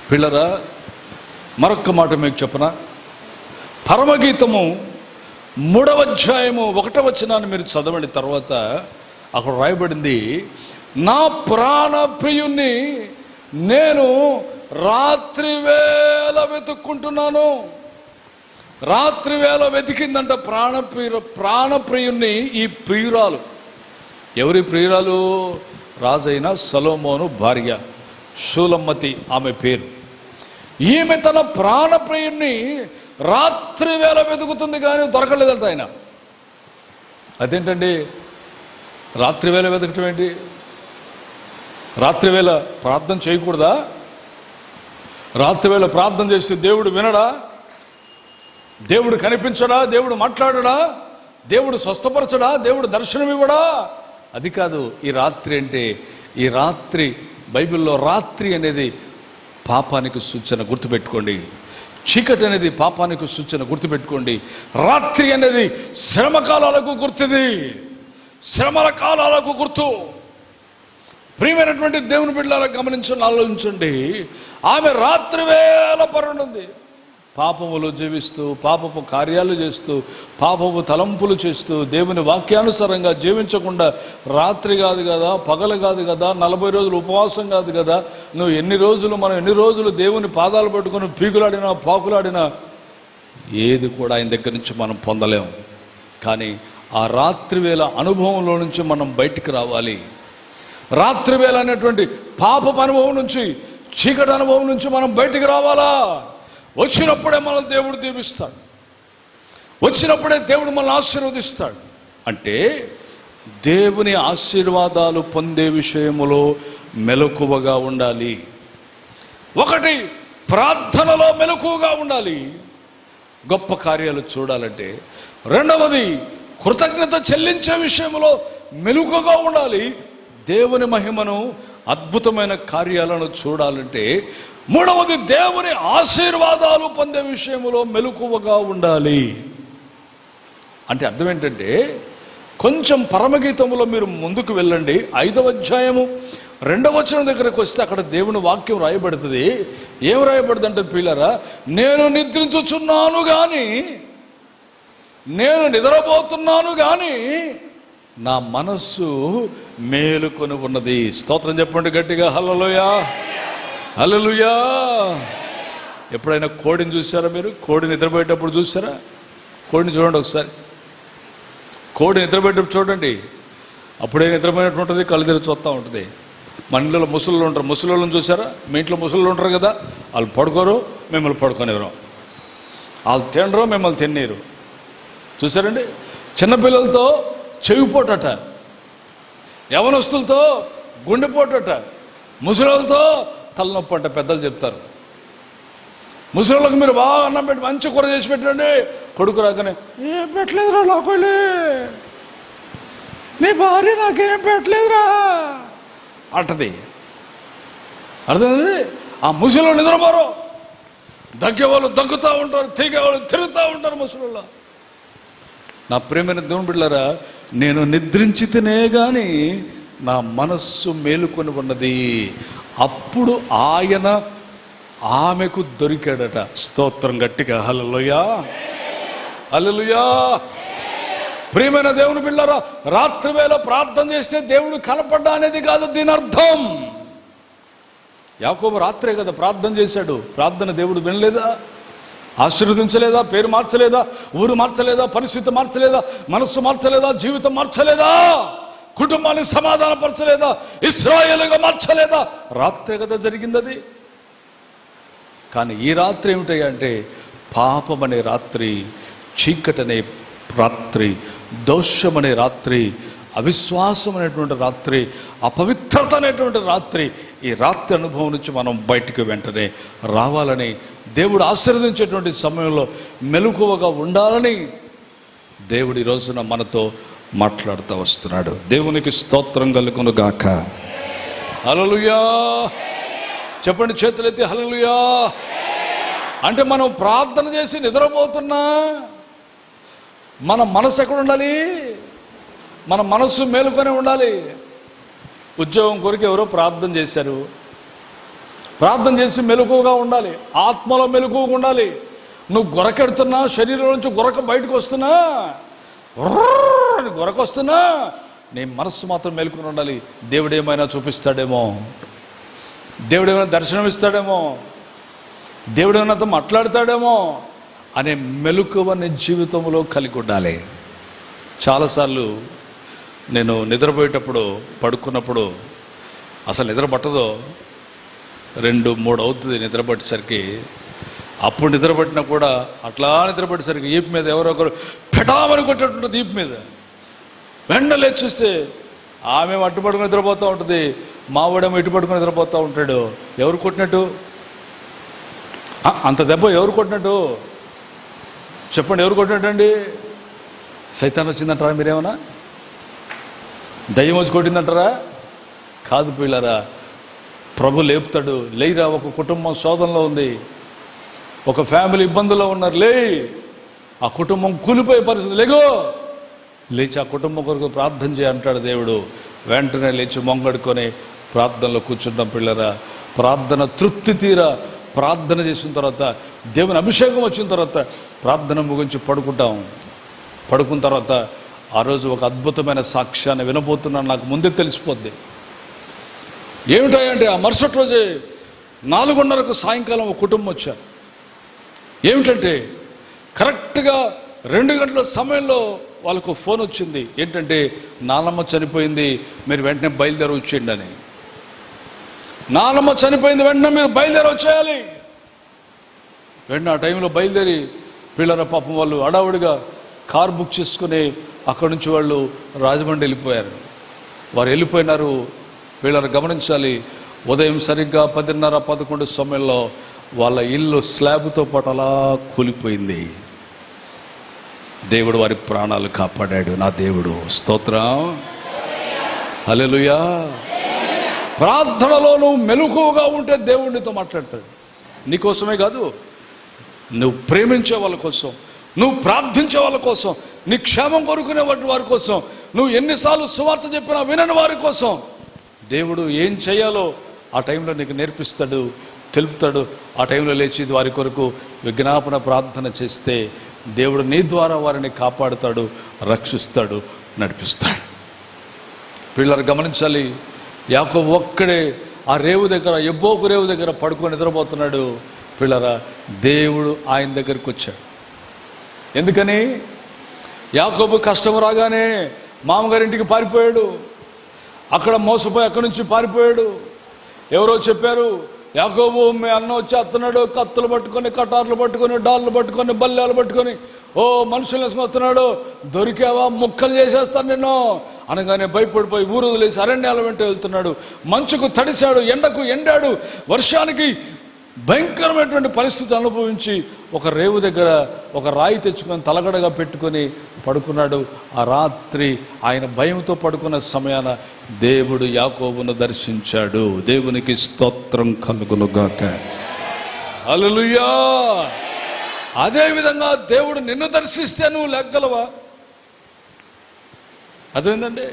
పిల్లరా, మరొక్క మాట మీకు చెప్పనా? పరమగీతము 3వ అధ్యాయము 1వ వచనాన్ని మీరు చదవండి. తర్వాత అక్కడ రాయబడింది, నా ప్రాణ ప్రియుణ్ణి నేను రాత్రి వేళ వెతుక్కుంటున్నాను. రాత్రి వేళ వెతికిందంట ప్రాణప్రియుణ్ణి. ఈ ప్రియురాలు ఎవరి ప్రియురాలు? రాజైన సొలొమోను భార్య షూలమ్మతి ఆమె పేరు. ఈమె తన ప్రాణప్రియుణ్ణి రాత్రి వేళ వెతుకుతుంది, కానీ దొరకలేదంట ఆయన. అదేంటండి రాత్రి వేళ వెతకటం ఏంటి? రాత్రి వేళ ప్రార్థన చేయకూడదా? రాత్రి వేళ ప్రార్థన చేస్తే దేవుడు వినడా? దేవుడు కనిపించడా? దేవుడు మాట్లాడడా? దేవుడు స్వస్థపరచడా? దేవుడు దర్శనం ఇవ్వడా? అది కాదు ఈ రాత్రి అంటే. ఈ రాత్రి బైబిల్లో రాత్రి అనేది పాపానికి సూచన, గుర్తుపెట్టుకోండి. చీకటి అనేది పాపానికి సూచన, గుర్తుపెట్టుకోండి. రాత్రి అనేది శ్రమ కాలాలకు గుర్తుది, శ్రమల కాలాలకు గుర్తు. ప్రియమైనటువంటి దేవుని బిడ్డలారా, గమనించండి, ఆలోచించండి. ఆమె రాత్రి వేళ పరుంది, పాపములు జీవిస్తూ, పాపపు కార్యాలు చేస్తూ, పాపపు తలంపులు చేస్తూ, దేవుని వాక్యానుసారంగా జీవించకుండా రాత్రి కాదు కదా, పగలు కాదు కదా, 40 రోజులు ఉపవాసం కాదు కదా, నువ్వు మనం ఎన్ని రోజులు దేవుని పాదాలు పట్టుకొని పీకులాడినా పాకులాడినా ఏది కూడా ఆయన దగ్గర నుంచి మనం పొందలేం. కానీ ఆ రాత్రి వేళ అనుభవంలో నుంచి మనం బయటికి రావాలి. రాత్రి వేళ అనేటువంటి పాపపు అనుభవం నుంచి, చీకటి అనుభవం నుంచి మనం బయటికి రావాలా? వచ్చినప్పుడే మనల్ని దేవుడు దీవిస్తాడు, వచ్చినప్పుడే దేవుడు మనల్ని ఆశీర్వదిస్తాడు. అంటే దేవుని ఆశీర్వాదాలు పొందే విషయములో మెలకువగా ఉండాలి. ఒకటి, ప్రార్థనలో మెలకువగా ఉండాలి గొప్ప కార్యాలు చూడాలంటే. రెండవది, కృతజ్ఞత చెల్లించే విషయంలో మెలకువగా ఉండాలి దేవుని మహిమను, అద్భుతమైన కార్యాలను చూడాలంటే. మూడవది, దేవుని ఆశీర్వాదాలు పొందే విషయంలో మెలకువగా ఉండాలి. అంటే అర్థం ఏంటంటే, కొంచెం పరమగీతంలో మీరు ముందుకు వెళ్ళండి. 5వ అధ్యాయము 2వ వచనం దగ్గరకు వస్తే అక్కడ దేవుని వాక్యం రాయబడుతుంది. ఏం రాయబడుతుంది అంటే, పిల్లరా, నేను నిద్రించుచున్నాను కానీ, నేను నిద్రపోతున్నాను కానీ నా మనస్సు మేలుకొని ఉన్నది. స్తోత్రం చెప్పండి గట్టిగా, హల్లెలూయా, హల్లెలూయా. ఎప్పుడైనా కోడిని చూసారా మీరు? కోడి నిద్రపోయేటప్పుడు చూసారా? కోడిని చూడండి ఒకసారి. కోడి నిద్రపోయేటప్పుడు చూడండి, అప్పుడే నిద్రపోయినట్టు ఉంటుంది, కళ్ళు తెరిచి చూస్తూ ఉంటుంది. మన ఇంట్లో ముసళ్ళు ఉంటారు, ముసలోళ్ళని చూసారా? మీ ఇంట్లో ముసళ్ళు ఉంటారు కదా, వాళ్ళు పడుకోరు, మిమ్మల్ని పడుకోనివ్వరు. వాళ్ళు తినరు, మిమ్మల్ని తిన్నీరు. చూసారండి? చిన్నపిల్లలతో చెవిపోటట, యవనస్తులతో గుండెపోటట, ముసలితో తలనొప్పి అంట పెద్దలు చెప్తారు. ముసలిళ్ళకి మీరు బాగా అన్నం పెట్టి మంచి కూర చేసి పెట్టండి, కొడుకు రాకనే ఏం పెట్టలేదురా లోపలి, నీ భార్య నాకేం పెట్టలేదురా అంటది. అర్థమైంది? ఆ ముసలిళ్ళు నిద్రపోరు, దగ్గేవాళ్ళు దగ్గుతూ ఉంటారు, తిరిగేవాళ్ళు తిరుగుతూ ఉంటారు ముసలిళ్ళు. నా ప్రియమైన దేవుని బిడ్డలారా, నేను నిద్రించితేనే కానీ నా మనస్సు మేలుకొని ఉన్నది. అప్పుడు ఆయన ఆమెకు దొరికాడట. స్తోత్రం గట్టిగా, హల్లెలూయా, హల్లెలూయా. ప్రియమైన దేవుని బిడ్డలారా, రాత్రి వేళ ప్రార్థన చేస్తే దేవుడు కనపడ్డా అనేది కాదు దీని అర్థం. యాకోబు రాత్రే కదా ప్రార్థన చేశాడు. ప్రార్థన దేవుడు వినలేదా? ఆశీర్వదించలేదా? పేరు మార్చలేదా? ఊరు మార్చలేదా? పరిస్థితి మార్చలేదా? మనస్సు మార్చలేదా? జీవితం మార్చలేదా? కుటుంబాన్ని సమాధానపరచలేదా? ఇశ్రాయేలుగా మార్చలేదా? రాత్రే కదా జరిగింది అది. కానీ ఈ రాత్రి ఏమిటంటే, పాపం అనే రాత్రి, చీకటి అనే రాత్రి, దోషం అనే రాత్రి, అవిశ్వాసం అనేటువంటి రాత్రి, అపవిత్రత అనేటువంటి రాత్రి. ఈ రాత్రి అనుభవం నుంచి మనం బయటికి వెంటనే రావాలని, దేవుడు ఆశీర్వదించేటువంటి సమయంలో మెలకువగా ఉండాలని దేవుడు ఈ రోజున మనతో మాట్లాడుతూ వస్తున్నాడు. దేవునికి స్తోత్రం కలుగును గాక. హల్లెలూయా. చెప్పండి చేతులెత్తి, హల్లెలూయా. అంటే మనం ప్రార్థన చేసి నిద్రపోతున్నా మన మనసు ఎక్కడ ఉండాలి? మన మనస్సు మేలుకొని ఉండాలి. ఉద్యోగం కొరకు ఎవరో ప్రార్థన చేశారు, ప్రార్థన చేసి మెలకువగా ఉండాలి, ఆత్మలో మెలకువగా ఉండాలి. నువ్వు గొరకెడుతున్నా, శరీరం నుంచి గొరక బయటకు వస్తున్నా, గొరకొస్తున్నా, నీ మనస్సు మాత్రం మెలుకుని ఉండాలి. దేవుడు ఏమైనా చూపిస్తాడేమో, దేవుడు ఏమైనా దర్శనమిస్తాడేమో, దేవుడు ఏమైనా మాట్లాడతాడేమో అనే మెలకువ నీ జీవితంలో కలిగి ఉండాలి. చాలాసార్లు నేను నిద్రపోయేటప్పుడు, పడుకున్నప్పుడు అసలు నిద్ర పట్టదో, 2-3 అవుతుంది నిద్రపట్టేసరికి. అప్పుడు నిద్రపట్టినా కూడా అట్లా నిద్రపట్టేసరికి ఈపు మీద ఎవరో ఒకరు పెటామని కొట్టేటుంటుంది. ఈపు మీద వెంటనే లేచి చూస్తే ఆమె అట్టు పడుకుని నిద్రపోతూ ఉంటుంది, మావాడేమో ఇటు పడుకుని నిద్రపోతూ ఉంటాడు. ఎవరు కొట్టినట్టు? అంత దెబ్బ ఎవరు కొట్టినట్టు చెప్పండి? ఎవరు కొట్టినట్టండి? సైతాన్ వచ్చిందంటారా? మీరేమన్నా దయ్యం వచ్చి కొట్టిందంటారా? కాదు పిల్లరా, ప్రభు లేపుతాడు. లేయిరా, ఒక కుటుంబం శోధనలో ఉంది, ఒక ఫ్యామిలీ ఇబ్బందుల్లో ఉన్నారు, లే. ఆ కుటుంబం కూలిపోయే పరిస్థితి, లేగో, లేచి ఆ కుటుంబం కొరకు ప్రార్థన చేయ అంటాడు దేవుడు. వెంటనే లేచి మొంగడుకొని ప్రార్థనలో కూర్చుంటాం పిల్లరా. ప్రార్థన తృప్తి తీరా ప్రార్థన చేసిన తర్వాత, దేవుని అభిషేకం వచ్చిన తర్వాత ప్రార్థన ముగించి పడుకుంటాం. పడుకున్న తర్వాత ఆ రోజు ఒక అద్భుతమైన సాక్ష్యాన్ని వినబోతున్నాను, నాకు ముందే తెలిసిపోద్ది. ఏమిటాయంటే, ఆ మరుసటి రోజే 4:30కు సాయంకాలం ఒక కుటుంబం వచ్చారు. ఏమిటంటే కరెక్ట్గా 2 గంటల సమయంలో వాళ్ళకు ఫోన్ వచ్చింది. ఏంటంటే, నానమ్మ చనిపోయింది, మీరు వెంటనే బయలుదేరి వచ్చేయండి అని. నానమ్మ చనిపోయింది, వెంటనే మీరు బయలుదేరి వచ్చేయాలి. వెంటనే ఆ టైంలో బయలుదేరి పిల్లల పాపం వాళ్ళు హడావుడిగా కారు బుక్ చేసుకుని అక్కడి నుంచి వాళ్ళు రాజమండ్రి వెళ్ళిపోయారు. వారు వెళ్ళిపోయినారు. వీళ్ళని గమనించాలి, ఉదయం సరిగ్గా 10:30-11 సమయంలో వాళ్ళ ఇల్లు స్లాబ్తో పాటు అలా కూలిపోయింది. దేవుడు వారి ప్రాణాలు కాపాడాడు. నా దేవుడు స్తోత్రం, హల్లెలూయా. ప్రార్థనలో నువ్వు మెలకువగా ఉంటే దేవుడు నీతో మాట్లాడతాడు. నీకోసమే కాదు, నువ్వు ప్రేమించే వాళ్ళ కోసం, నువ్వు ప్రార్థించే వాళ్ళ కోసం, నీ క్షేమం కోరుకునే వారి కోసం, నువ్వు ఎన్నిసార్లు సువార్త చెప్పినా వినని వారి కోసం దేవుడు ఏం చేయాలో ఆ టైంలో నీకు నేర్పిస్తాడు, తెలుపుతాడు. ఆ టైంలో లేచి వారి కొరకు విజ్ఞాపన ప్రార్థన చేస్తే దేవుడు నీ ద్వారా వారిని కాపాడుతాడు, రక్షిస్తాడు, నడిపిస్తాడు. పిల్లలు గమనించాలి, యాకోబు ఒక్కడే ఆ రేవు దగ్గర, యబ్బోకు రేవు దగ్గర పడుకొని నిద్రపోతున్నాడు. పిల్లరా, దేవుడు ఆయన దగ్గరికి వచ్చాడు. ఎందుకని? యాకోబు కష్టం రాగానే మామగారింటికి పారిపోయాడు. అక్కడ మోసపోయి అక్కడి నుంచి పారిపోయాడు. ఎవరో చెప్పారు, యాకోబు మీ అన్న వచ్చి అత్తన్నాడు, కత్తులు పట్టుకొని, కటార్లు పట్టుకొని, డాళ్ళు పట్టుకొని, బల్లాలు పట్టుకొని, ఓ మనుషులు వేసుకొస్తున్నాడు, దొరికావా ముక్కలు చేసేస్తాను నిన్ను అనగానే భయపడిపోయి ఊరు వదిలేసి అరణ్యాల వెంట వెళ్తున్నాడు. మంచుకు తడిశాడు, ఎండకు ఎండాడు, వర్షానికి భయంకరమైనటువంటి పరిస్థితి అనుభవించి ఒక రేవు దగ్గర ఒక రాయి తెచ్చుకొని తలగడగా పెట్టుకొని పడుకున్నాడు. ఆ రాత్రి ఆయన భయంతో పడుకున్న సమయాన దేవుడు యాకోబును దర్శించాడు. దేవునికి స్తోత్రం కలుగునుగాక, హల్లెలూయా. అదేవిధంగా దేవుడు నిన్ను దర్శిస్తే నువ్వు లెక్కలవా? అదేంటండి,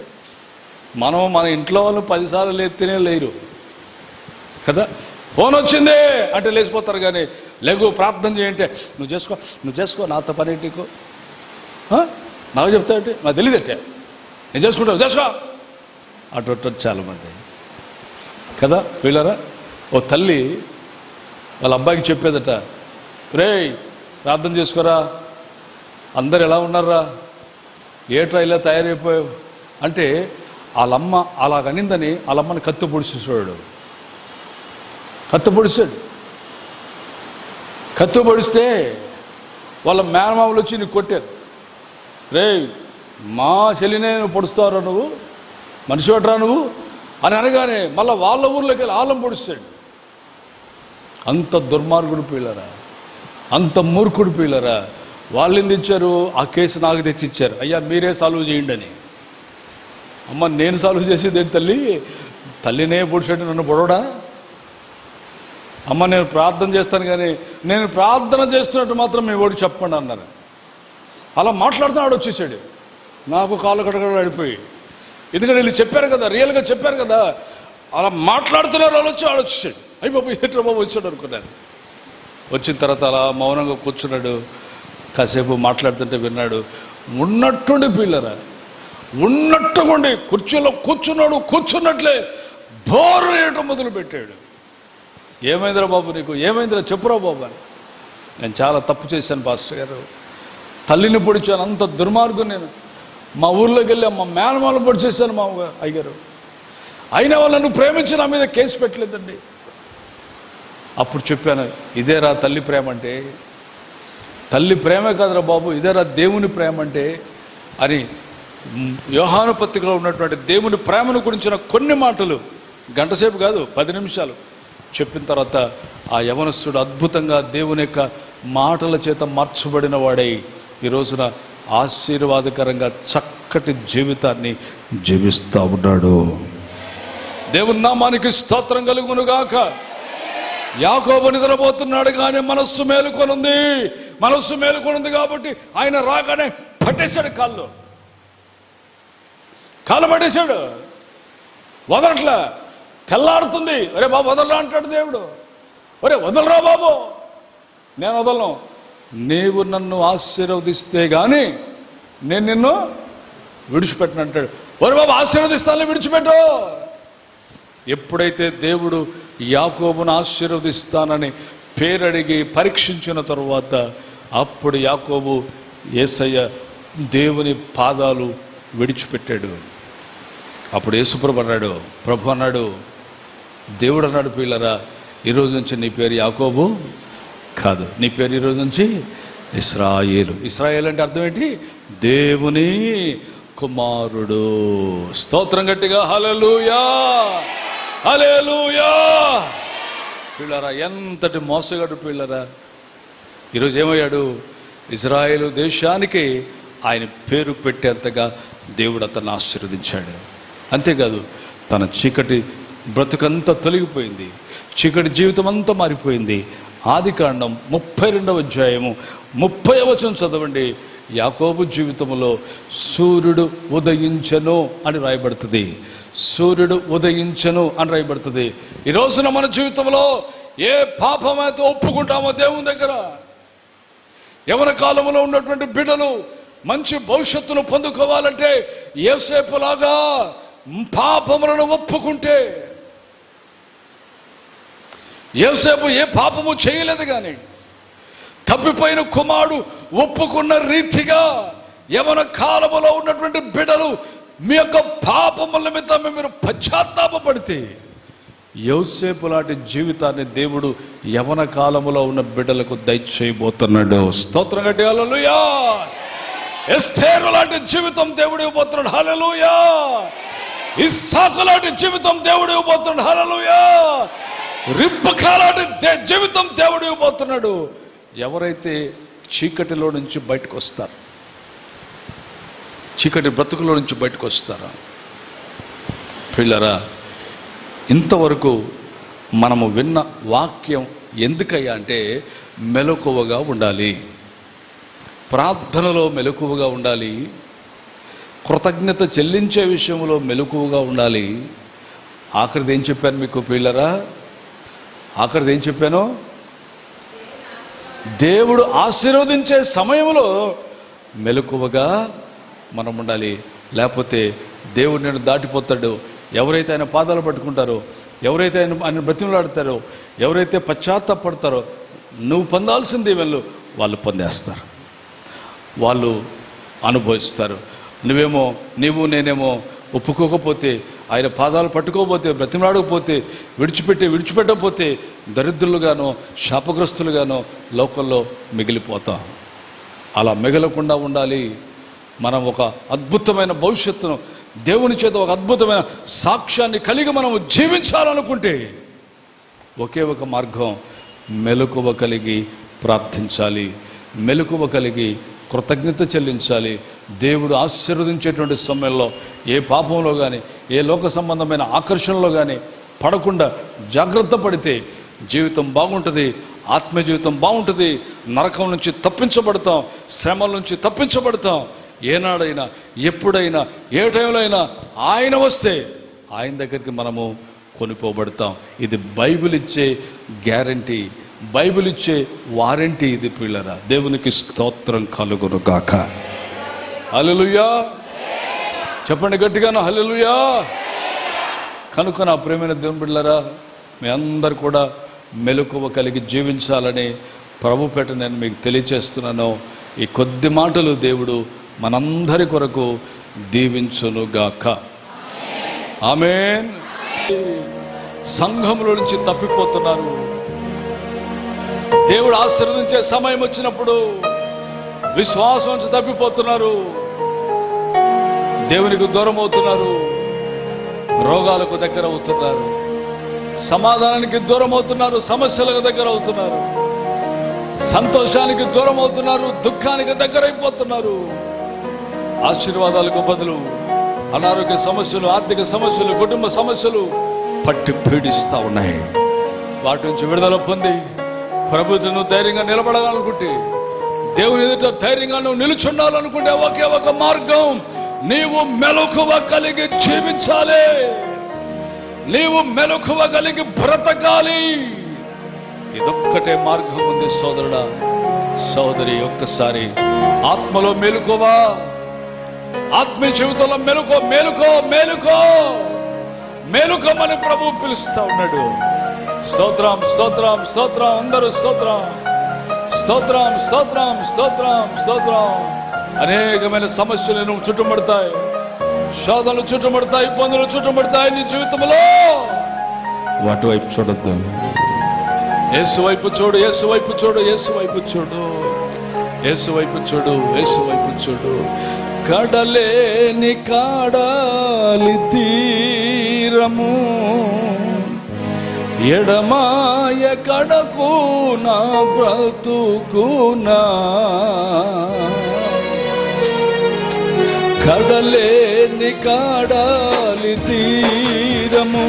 మన ఇంట్లో వాళ్ళు 10 సార్లు లేపితేనే లేరు కదా. ఫోన్ వచ్చింది అంటే లేచిపోతారు, కానీ లేకు ప్రార్థన చేయంటే నువ్వు చేసుకో నాతో పని నీకు నాకు చెప్తా అంటే నాకు తెలియదట్టే, నేను చేసుకుంటావు చేసుకో అటు చాలామంది కదా. వీళ్ళరా, ఓ తల్లి వాళ్ళ అబ్బాయికి చెప్పేదట, రేయ్ ప్రార్థన చేసుకోరా, అందరు ఎలా ఉన్నారా, ఏట్రా ఇలా తయారైపోయావు అంటే వాళ్ళమ్మ అలాగనిందని వాళ్ళమ్మని కత్తి పొడిచేసాడు. కత్తి పొడిస్తే వాళ్ళ మేనమామలు వచ్చి నీకు కొట్టారు. రేయ్ మా చెల్లినే నువ్వు పొడుస్తావురా, నువ్వు మనిషి పట్టరా నువ్వు అని అనగానే మళ్ళీ వాళ్ళ ఊర్లోకి వెళ్ళి ఆలం పొడిస్తాడు. అంత దుర్మార్గుడు పిల్లరా, అంత మూర్ఖుడు పిల్లరా. వాళ్ళు ఎందుకు ఇచ్చారు? ఆ కేసు నాకు తెచ్చిచ్చారు. అయ్యా మీరే సాల్వ్ చేయండి అని. అమ్మ నేను సాల్వ్ చేసేది ఏంటి తల్లి? తల్లినే పొడిచాడు నన్ను పొడవడా? అమ్మ నేను ప్రార్థన చేస్తాను, కానీ నేను ప్రార్థన చేస్తున్నట్టు మాత్రం మీ ఓడి చెప్పండి అన్నారు. అలా మాట్లాడుతున్నాడు. వచ్చేసాడు. నాకు కాళ్ళు కడగడ అడిపోయి, ఎందుకంటే వీళ్ళు చెప్పారు కదా, రియల్గా చెప్పారు కదా, అలా మాట్లాడుతున్నారు. వాళ్ళు వచ్చి ఆడొచ్చేసాడు. అయ్యి బాబు ఏంట్రా బాబు వచ్చాడు అనుకున్నాను. వచ్చిన తర్వాత అలా మౌనంగా కూర్చున్నాడు. కాసేపు మాట్లాడుతుంటే విన్నాడు. ఉన్నట్టుండి పిల్లరా, ఉన్నట్టుకుండి కుర్చీలో కూర్చున్నట్లే బోరు వేయటం మొదలుపెట్టాడు. ఏమైందిరా బాబు నీకు, ఏమైందిరా చెప్పురా బాబు అని. నేను చాలా తప్పు చేశాను పాస్టర్ గారు, తల్లిని పొడిచాను, అంత దుర్మార్గం నేను. మా ఊర్లోకి వెళ్ళి మా మేనమాలను పొడిచేశాను మా అయ్యగారు. అయినా వాళ్ళు నన్ను ప్రేమించి నా మీద కేసు పెట్టలేదండి. అప్పుడు చెప్పాను, ఇదేరా తల్లి ప్రేమ అంటే, తల్లి ప్రేమే కాదురా బాబు, ఇదేరా దేవుని ప్రేమ అంటే అని యోహాను పత్రికలో ఉన్నటువంటి దేవుని ప్రేమను గురించిన కొన్ని మాటలు గంటసేపు కాదు 10 నిమిషాలు చెప్పిన తర్వాత ఆ యవనస్తుడు అద్భుతంగా దేవుని యొక్క మాటల చేత మార్చబడిన వాడై ఈ రోజున ఆశీర్వాదకరంగా చక్కటి జీవితాన్ని జీవిస్తూ ఉన్నాడు. దేవుని నామానికి స్తోత్రం కలుగునుగాక. యాకోబు నిద్రపోతున్నాడు కానీ మనస్సు మేలుకొనుంది కాబట్టి ఆయన రాగానే పట్టేశాడు, కాళ్ళు పట్టేశాడు, వదలట్లా. తెల్లారుతుంది, ఒరే బాబు వదలరా అంటాడు దేవుడు. ఒరే వదలరా బాబు, నేను వదలను, నీవు నన్ను ఆశీర్వదిస్తే కానీ నేను నిన్ను విడిచిపెట్టను అంటాడు. ఒరే బాబు ఆశీర్వదిస్తానని విడిచిపెట్టు. ఎప్పుడైతే దేవుడు యాకోబును ఆశీర్వదిస్తానని పేరడిగి పరీక్షించిన తరువాత అప్పుడు యాకోబు యేసయ్య దేవుని పాదాలు విడిచిపెట్టాడు. అప్పుడు యేసుప్రభు అన్నాడు, ప్రభు అన్నాడు, దేవుడు అన్నాడు, పిల్లరా ఈరోజు నుంచి నీ పేరు యాకోబు కాదు, నీ పేరు ఈరోజు నుంచి ఇశ్రాయేలు. ఇశ్రాయేలు అంటే అర్థం ఏంటి? దేవుని కుమారుడు. స్తోత్రం గట్టిగా హల్లెలూయా, హల్లెలూయా. పిల్లరా ఎంతటి మోసగాడు పిల్లరా. ఈరోజు ఏమయ్యాడు? ఇశ్రాయేలు దేశానికి ఆయన పేరు పెట్టేంతగా దేవుడు అతన్ని ఆశీర్వదించాడు. అంతేకాదు తన చీకటి బ్రతుకంతా తొలగిపోయింది, చీకటి జీవితం అంతా మారిపోయింది. ఆదికాండం 32వ అధ్యాయము 30వ వచనం చదవండి. యాకోబు జీవితంలో సూర్యుడు ఉదయించెను అని రాయబడుతుంది. సూర్యుడు ఉదయించెను అని రాయబడుతుంది. ఈ రోజున మన జీవితంలో ఏ పాపమైతే ఒప్పుకుంటామో దేవుని దగ్గర, యవన కాలంలో ఉన్నటువంటి బిడ్డలు మంచి భవిష్యత్తును పొందుకోవాలంటే యోసేపులాగా పాపములను ఒప్పుకుంటే, యోసేపు ఏ పాపము చేయలేదు కానీ తప్పిపోయిన కుమారుడు ఒప్పుకున్న రీతిగా యవన కాలములో ఉన్నటువంటి బిడ్డలు మీ యొక్క పాపముల నిమిత్తం మీరు పశ్చాత్తాపపడితే యోసేపు లాంటి జీవితాన్ని దేవుడు యవన కాలములో ఉన్న బిడ్డలకు దయచేయబోతున్నాడు. స్తోత్రం గట్టి హల్లెలూయా. ఎస్తేరు లాంటి జీవితం దేవుడు ఇవ్వబోతున్నాడు. హల్లెలూయా. ఇస్సాకు లాంటి జీవితం దేవుడు ఇవ్వబోతున్నాడు. హల్లెలూయా. రిబ్కా లాంటి జీవితం దేవుడు ఇవ్వబోతున్నాడు. ఎవరైతే చీకటిలో నుంచి బయటకు వస్తారు, చీకటి బ్రతుకులో నుంచి బయటకు వస్తారా పిల్లరా, ఇంతవరకు మనము విన్న వాక్యం ఎందుకయ్యా అంటే మెలకువగా ఉండాలి, ప్రార్థనలో మెలకువగా ఉండాలి, కృతజ్ఞత చెల్లించే విషయంలో మెలకువగా ఉండాలి. ఆఖరిది ఏం చెప్పాను మీకు పిల్లరా? ఆఖరిది ఏం చెప్పాను? దేవుడు ఆశీర్వదించే సమయంలో మెలకువగా మనం ఉండాలి. లేకపోతే దేవుడు నేను దాటిపోతాడు. ఎవరైతే ఆయన పాదాలు పట్టుకుంటారో, ఎవరైతే ఆయన బ్రతిమలాడతారో, ఎవరైతే పశ్చాత్తాపడతారో, నువ్వు పొందాల్సింది వీళ్ళు వాళ్ళు పొందేస్తారు, వాళ్ళు అనుభవిస్తారు. నువ్వు నేనేమో ఒప్పుకోకపోతే, ఆయన పాదాలు పట్టుకోకపోతే, బ్రతిమలాడకపోతే, విడిచిపెట్టకపోతే దరిద్రులుగానో శాపగ్రస్తులుగానో లోకంలో మిగిలిపోతాం. అలా మిగలకుండా ఉండాలి. మనం ఒక అద్భుతమైన భవిష్యత్తును దేవుని చేత ఒక అద్భుతమైన సాక్ష్యాన్ని కలిగి మనం జీవించాలనుకుంటే ఒకే ఒక మార్గం, మెలకువ కలిగి ప్రార్థించాలి, మెలకువ కలిగి కృతజ్ఞత చెల్లించాలి. దేవుడు ఆశీర్వదించేటువంటి సమయంలో ఏ పాపంలో కానీ ఏ లోక సంబంధమైన ఆకర్షణలో కానీ పడకుండా జాగ్రత్త పడితే జీవితం బాగుంటుంది, ఆత్మ జీవితం బాగుంటుంది. నరకం నుంచి తప్పించబడతాం, శ్రమల నుంచి తప్పించబడతాం. ఏనాడైనా ఎప్పుడైనా ఏ టైంలో అయినా ఆయన వస్తే ఆయన దగ్గరికి మనము కొనుక్కోబడతాం. ఇది బైబిల్ ఇచ్చే గ్యారంటీ, బైబిల్ ఇచ్చే వారంటీ ఇది పిల్లరా. దేవునికి స్తోత్రం కలుగును గాక. హల్లెలూయా చెప్పండి గట్టిగాను, హల్లెలూయా. కనుక నా ప్రియమైన దేవుని బిడ్డలారా, మీ అందరు కూడా మెలకువ కలిగి జీవించాలని ప్రభు పేట నేను మీకు తెలియచేస్తున్నాను. ఈ కొద్ది మాటలు దేవుడు మనందరి కొరకు దీవించునుగాక. ఆమేన్. సంఘంలో నుంచి తప్పిపోతున్నారు. దేవుడు ఆశీర్వదించే సమయం వచ్చినప్పుడు విశ్వాసం నుంచి తప్పిపోతున్నారు, దేవునికి దూరం అవుతున్నారు, రోగాలకు దగ్గర అవుతున్నారు, సమాధానానికి దూరం అవుతున్నారు, సమస్యలకు దగ్గర అవుతున్నారు, సంతోషానికి దూరం అవుతున్నారు, దుఃఖానికి దగ్గర అయిపోతున్నారు. ఆశీర్వాదాలకు బదులు అనారోగ్య సమస్యలు, ఆర్థిక సమస్యలు, కుటుంబ సమస్యలు పట్టి పీడిస్తూ ఉన్నాయి. వాటి నుంచి విడుదల పొంది ప్రభుత్వం ధైర్యంగా నిలబడాలనుకుంటే, దేవుని ఎదుట ధైర్యంగా నువ్వు నిలుచుండాలనుకుంటే ఒకే ఒక మార్గం, నీవు మెలకువ కలిగి జీవించాలి, నీవు మెలకువ కలిగి బ్రతకాలి. ఇదొక్కటే మార్గం ఉంది సోదరుడా, సోదరి. ఒక్కసారి ఆత్మలో మెలకువ, ఆత్మీయ జీవితంలో మెలుకో, మేలుకో, మేలుకో, మేలుకోమని ప్రభు పిలుస్తా ఉన్నాడు. స్తోత్రం, స్తోత్రం, స్తోత్రం. అందరూ స్తోత్రం, స్తోత్రం, స్తోత్రం, స్తోత్రం, స్తోత్రం. అనేకమైన సమస్యలు నువ్వు చుట్టుముడతాయి, శోధనలు చుట్టుముడతాయి, ఇబ్బందులు చుట్టుముడతాయి నీ జీవితంలో. వాటి వైపు చూడొద్దు, యేసు వైపు చూడు, యేసు వైపు చూడు, యేసు వైపు చూడు, యేసు వైపు చూడు, యేసు వైపు చూడు. కడలేని కాడాలి తీరము, ఎడమాయ కడకు నా బ్రతుకునా. కడలేని కాడాలి తీరము,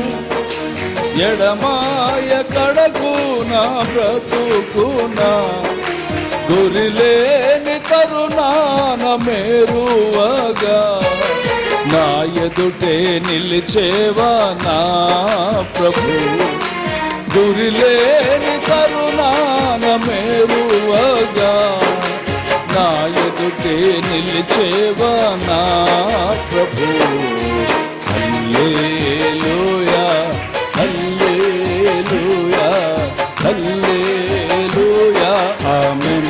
ఎడమాయ కడకు నా బ్రతుకునా. గురిలేని తరుణాన మేరువగా నా ఎదుటే నిలిచేవా నా ప్రభు. గురిలేని తరుణాన మేరువగా నా ఎదుటే నిలిచేవా నా ప్రభు. హల్లెలూయా, హల్లెలూయా, హల్లెలూయా. ఆమేన్,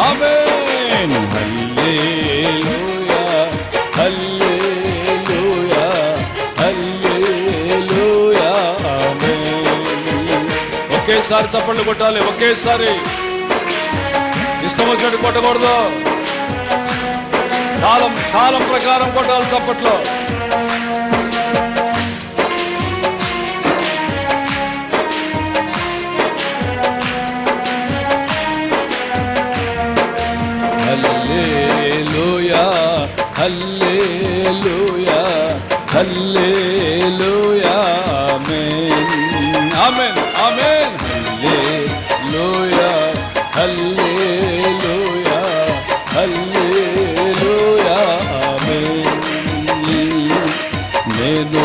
ఆమేన్. హల్లెలూయా, హల్లెలూయా, హల్లెలూయా. ఆమేన్. ఒకేసారి చప్పట్లు కొట్టాలి, ఒకేసారి. ఇష్టం వచ్చినట్టు కొట్టకూడదు, కాలం ప్రకారం కొట్టాలి చప్పట్లో. హల్లెలూయా, హల్లెలూయా, హల్లెలూయా. ఆమేన్, ఆమేన్, ఆమేన్. హల్లెలూయా, హల్లెలూయా, హల్లెలూయా. ఆమేన్. నేను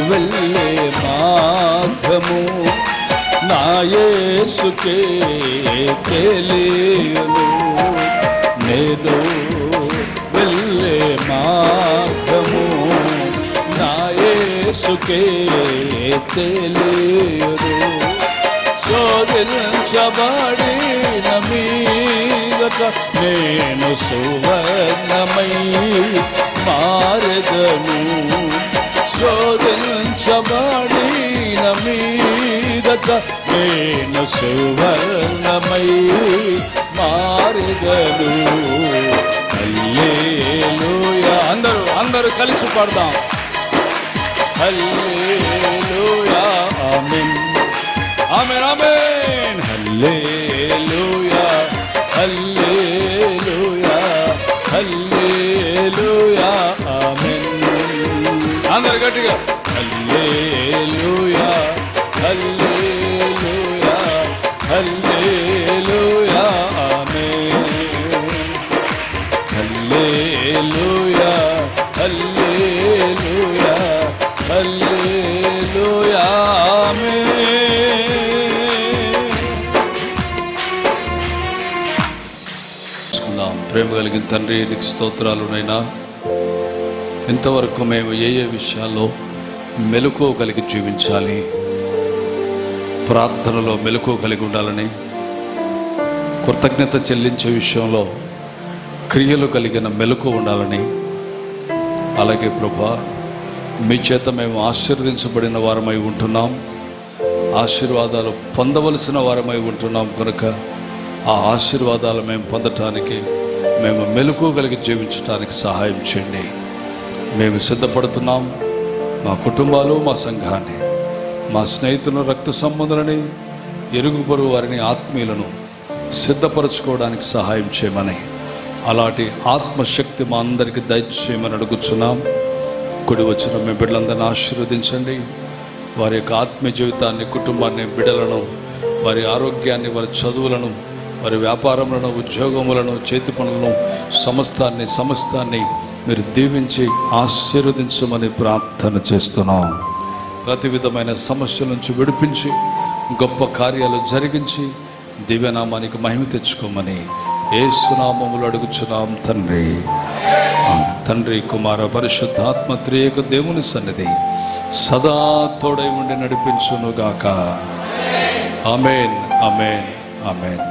వెళ్ళే మార్గము నా యేసుకే తెలియను. నేను వెళ్ళే మార్గము నా యేసుకే తెలియను. శోధించబడిన మీదట నేను సువర్ణమై మారెదను. శోధించబడిన మీదట నేను సువర్ణమై మారెదను. హల్లెలూయా. అందరూ కలిసి పాడదాం. హల్లెలూయా. ఆమేన్, ఆమేన్, ఆమేన్. హల్లెలూయా, హల్లెలూయా, హల్లెలూయా. ఆమేన్. అందరూ గట్టిగా హల్లెలూయా, హల్లెలూయా, హల్లెలూయా. ఆమేన్. హల్లెలూయా, హల్లెలూయా, హల్లెలూయా. ప్రేమ కలిగిన తండ్రి, నీకు స్తోత్రాలునైనా. ఇంతవరకు మేము ఏ విషయాల్లో మెలకువ కలిగి జీవించాలి, ప్రార్థనలో మెలకువ కలిగి ఉండాలని, కృతజ్ఞత చెల్లించే విషయంలో క్రియలు కలిగిన మెలకువ ఉండాలని, అలాగే ప్రభువా మీ చేత మేము ఆశీర్వదించబడిన వారమై ఉంటున్నాం, ఆశీర్వాదాలు పొందవలసిన వారమై ఉంటున్నాం కనుక ఆ ఆశీర్వాదాలు మేము పొందటానికి, మేము మెలకువ కలిగి జీవించడానికి సహాయం చేయండి. మేము సిద్ధపడుతున్నాం. మా కుటుంబాలు, మా సంఘాన్ని, మా స్నేహితులను, రక్త సంబంధులని, ఇరుగు పొరుగు వారిని, ఆత్మీయులను సిద్ధపరచుకోవడానికి సహాయం చేయమని, అలాంటి ఆత్మశక్తి మా అందరికీ దయచేయమని అడుగుచున్నాం. కుడి వచ్చిన మీ బిడ్డలందరినీ ఆశీర్వదించండి. వారి యొక్క ఆత్మీయ జీవితాన్ని, కుటుంబాన్ని, బిడ్డలను, వారి ఆరోగ్యాన్ని, వారి చదువులను, వారి వ్యాపారములను, ఉద్యోగములను, చేతి పనులను, సమస్తాన్ని మీరు దీవించి ఆశీర్వదించమని ప్రార్థన చేస్తున్నాం. ప్రతి విధమైన సమస్యల నుంచి విడిపించి గొప్ప కార్యాలు జరిగించి దివ్యనామానికి మహిమ తెచ్చుకోమని యేసు నామములో అడుగుచున్నాం తండ్రి. తండ్రి, కుమార, పరిశుద్ధాత్మ త్రియేక దేవుని సన్నిధి సదా తోడై ఉండి నడిపించునుగాక. ఆమేన్, ఆమేన్, ఆమేన్.